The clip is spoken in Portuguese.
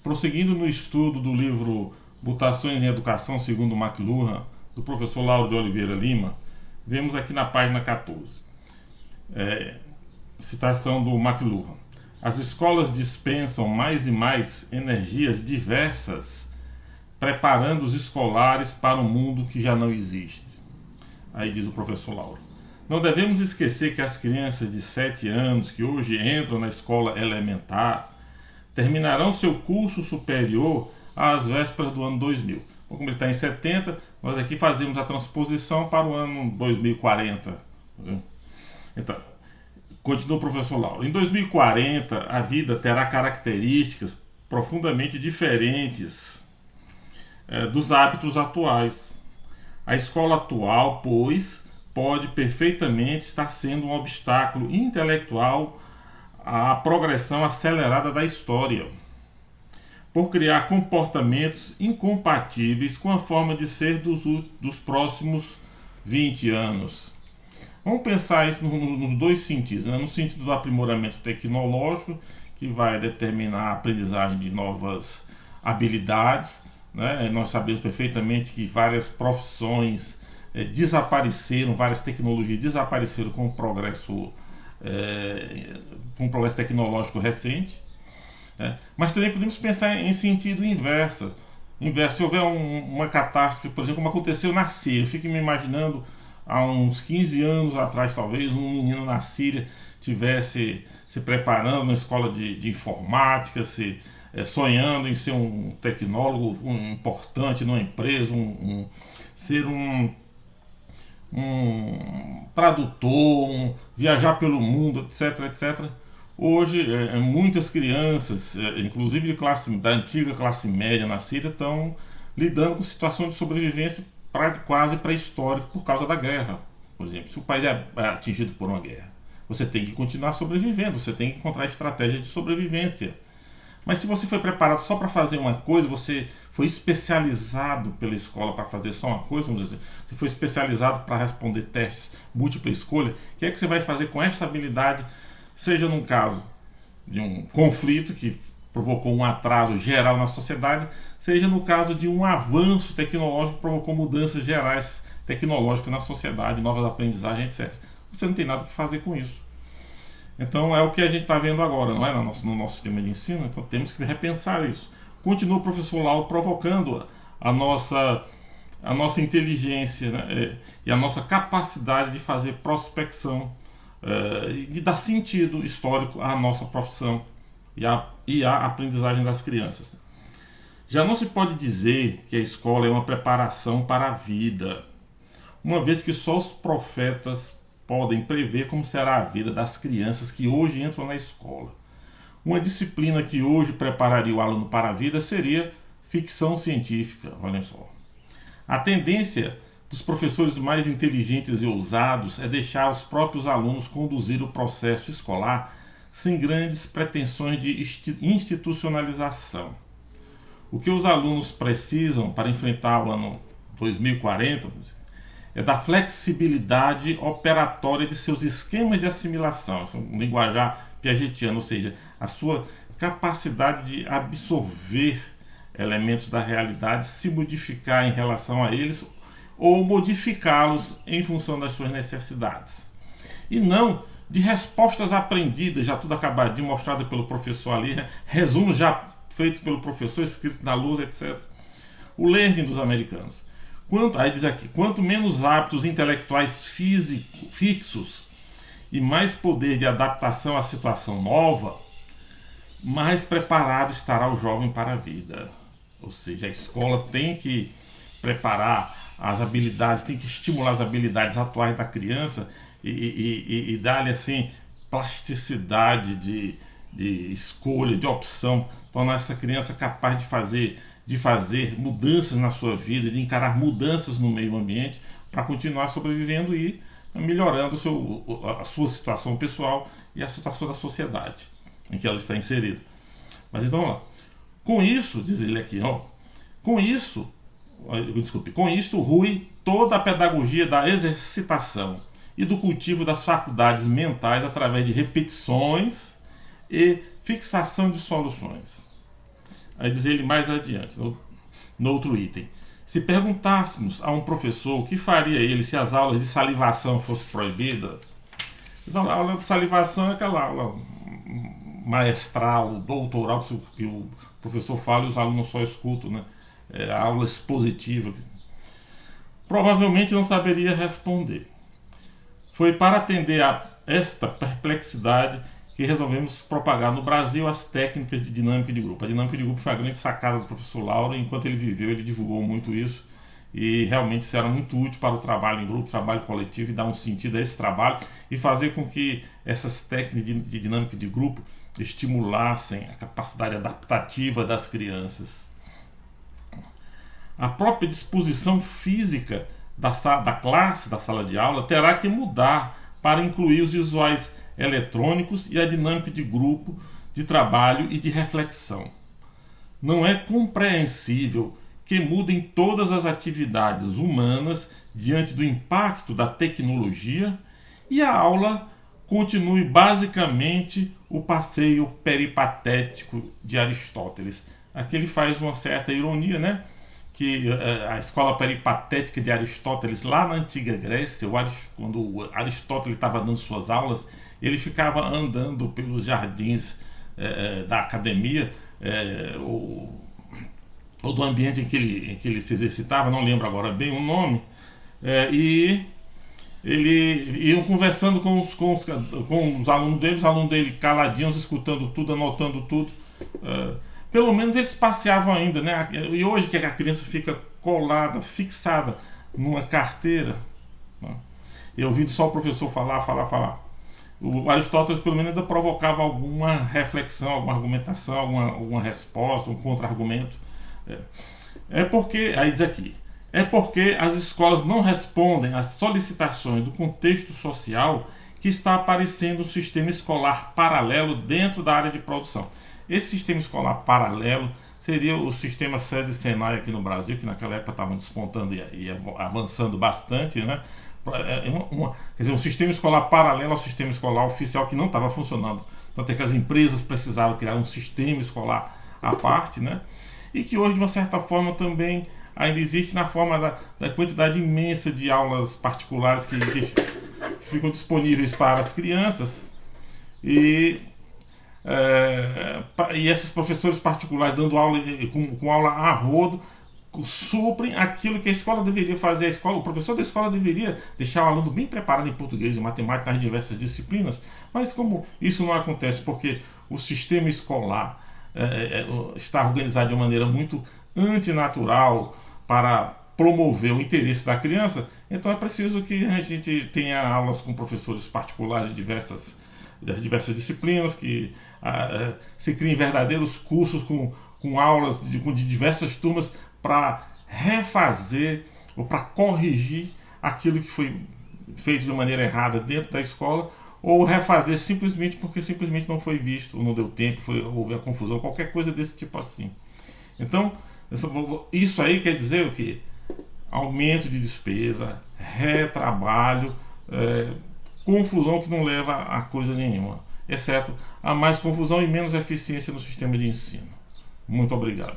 Prosseguindo no estudo do livro Mutações em Educação segundo McLuhan, do professor Lauro de Oliveira Lima, vemos aqui na página 14, citação do McLuhan. As escolas dispensam mais e mais energias diversas, preparando os escolares para um mundo que já não existe. Aí diz o professor Lauro. Não devemos esquecer que as crianças de 7 anos que hoje entram na escola elementar terminarão seu curso superior às vésperas do ano 2000. Como ele está em 70, nós aqui fazemos a transposição para o ano 2040. Então, continua o professor Lauro. Em 2040, a vida terá características profundamente diferentes dos hábitos atuais. A escola atual, pois, pode perfeitamente estar sendo um obstáculo intelectual à progressão acelerada da história, por criar comportamentos incompatíveis com a forma de ser dos próximos 20 anos. Vamos pensar isso nos dois sentidos, né? No sentido do aprimoramento tecnológico, que vai determinar a aprendizagem de novas habilidades, né? Nós sabemos perfeitamente que várias profissões desapareceram, várias tecnologias desapareceram com o progresso tecnológico recente. Mas também podemos pensar em sentido inverso. Se houver uma catástrofe, por exemplo, como aconteceu na Síria, eu fico me imaginando há uns 15 anos atrás, talvez, um menino na Síria tivesse se preparando na escola de informática, sonhando em ser um tecnólogo importante numa empresa, ser um tradutor, viajar pelo mundo, etc, etc. Hoje, muitas crianças, inclusive da antiga classe média na Síria, estão lidando com situação de sobrevivência quase pré-histórica por causa da guerra. Por exemplo, se o país é atingido por uma guerra, você tem que continuar sobrevivendo, você tem que encontrar estratégias de sobrevivência. Mas se você foi preparado só para fazer uma coisa, você foi especializado pela escola para fazer só uma coisa, vamos dizer assim, você foi especializado para responder testes múltipla escolha, o que é que você vai fazer com essa habilidade, seja num caso de um conflito que provocou um atraso geral na sociedade, seja no caso de um avanço tecnológico que provocou mudanças gerais tecnológicas na sociedade, novas aprendizagens, etc. Você não tem nada o que fazer com isso. Então é o que a gente está vendo agora, não é? No nosso sistema de ensino, então temos que repensar isso. Continua o professor Lauro provocando a nossa inteligência, né? E a nossa capacidade de fazer prospecção, de dar sentido histórico à nossa profissão e à aprendizagem das crianças. Já não se pode dizer que a escola é uma preparação para a vida, uma vez que só os profetas podem prever como será a vida das crianças que hoje entram na escola. Uma disciplina que hoje prepararia o aluno para a vida seria ficção científica, olhem só. A tendência dos professores mais inteligentes e ousados é deixar os próprios alunos conduzir o processo escolar sem grandes pretensões de institucionalização. O que os alunos precisam para enfrentar o ano 2040 é da flexibilidade operatória de seus esquemas de assimilação, esse é um linguajar piagetiano, ou seja, a sua capacidade de absorver elementos da realidade, se modificar em relação a eles ou modificá-los em função das suas necessidades. E não de respostas aprendidas, já tudo acabadinho, mostrado pelo professor ali, resumo já feito pelo professor, escrito na lousa, etc. O learning dos americanos. Aí diz aqui, quanto menos hábitos intelectuais fixos e mais poder de adaptação à situação nova, mais preparado estará o jovem para a vida. Ou seja, a escola tem que preparar as habilidades, tem que estimular as habilidades atuais da criança e dar-lhe assim plasticidade de escolha, de opção, tornar essa criança capaz de fazer mudanças na sua vida, de encarar mudanças no meio ambiente para continuar sobrevivendo e melhorando a sua situação pessoal e a situação da sociedade em que ela está inserida. Mas então, vamos lá. Com isso, diz ele aqui, com isto rui toda a pedagogia da exercitação e do cultivo das faculdades mentais através de repetições e fixação de soluções. Aí diz ele mais adiante, no outro item. Se perguntássemos a um professor o que faria ele se as aulas de salivação fossem proibidas, a aula de salivação é aquela aula maestral, doutoral, que o professor fala e os alunos só escutam, né? É a aula expositiva. Provavelmente não saberia responder. Foi para atender a esta perplexidade que resolvemos propagar no Brasil as técnicas de dinâmica de grupo. A dinâmica de grupo foi a grande sacada do professor Lauro, e enquanto ele viveu, ele divulgou muito isso, e realmente isso era muito útil para o trabalho em grupo, trabalho coletivo, e dar um sentido a esse trabalho e fazer com que essas técnicas de dinâmica de grupo estimulassem a capacidade adaptativa das crianças. A própria disposição física da classe, da sala de aula, terá que mudar para incluir os visuais eletrônicos e a dinâmica de grupo, de trabalho e de reflexão. Não é compreensível que mudem todas as atividades humanas diante do impacto da tecnologia e a aula continue basicamente o passeio peripatético de Aristóteles. Aqui ele faz uma certa ironia, né? Que a escola peripatética de Aristóteles, lá na antiga Grécia, quando Aristóteles estava dando suas aulas, ele ficava andando pelos jardins da academia, ou do ambiente em que ele se exercitava, não lembro agora bem o nome, e ele iam conversando com os alunos dele, os alunos dele caladinhos, escutando tudo, anotando tudo. Pelo menos eles passeavam ainda, né? E hoje que a criança fica colada, fixada numa carteira, né? Eu ouvindo só o professor falar. O Aristóteles pelo menos ainda provocava alguma reflexão, alguma argumentação, alguma resposta, um contra-argumento. Aí diz aqui, é porque as escolas não respondem às solicitações do contexto social que está aparecendo um sistema escolar paralelo dentro da área de produção. Esse sistema escolar paralelo seria o sistema SESI e Senai aqui no Brasil, que naquela época estavam despontando e avançando bastante, né? Quer dizer, um sistema escolar paralelo ao sistema escolar oficial que não estava funcionando. Tanto é que as empresas precisaram criar um sistema escolar à parte, né? E que hoje, de uma certa forma, também ainda existe na forma da quantidade imensa de aulas particulares que ficam disponíveis para as crianças. E esses professores particulares dando aula com aula a rodo suprem aquilo que a escola deveria fazer. O professor da escola deveria deixar o aluno bem preparado em português e matemática nas diversas disciplinas, mas como isso não acontece porque o sistema escolar está organizado de uma maneira muito antinatural para promover o interesse da criança, então é preciso que a gente tenha aulas com professores particulares das diversas disciplinas, que se criem verdadeiros cursos com aulas de diversas turmas para refazer ou para corrigir aquilo que foi feito de maneira errada dentro da escola, ou refazer simplesmente porque simplesmente não foi visto, ou não deu tempo, houve a confusão, qualquer coisa desse tipo assim. Então, isso aí quer dizer o quê? Aumento de despesa, retrabalho, confusão que não leva a coisa nenhuma, exceto a mais confusão e menos eficiência no sistema de ensino. Muito obrigado.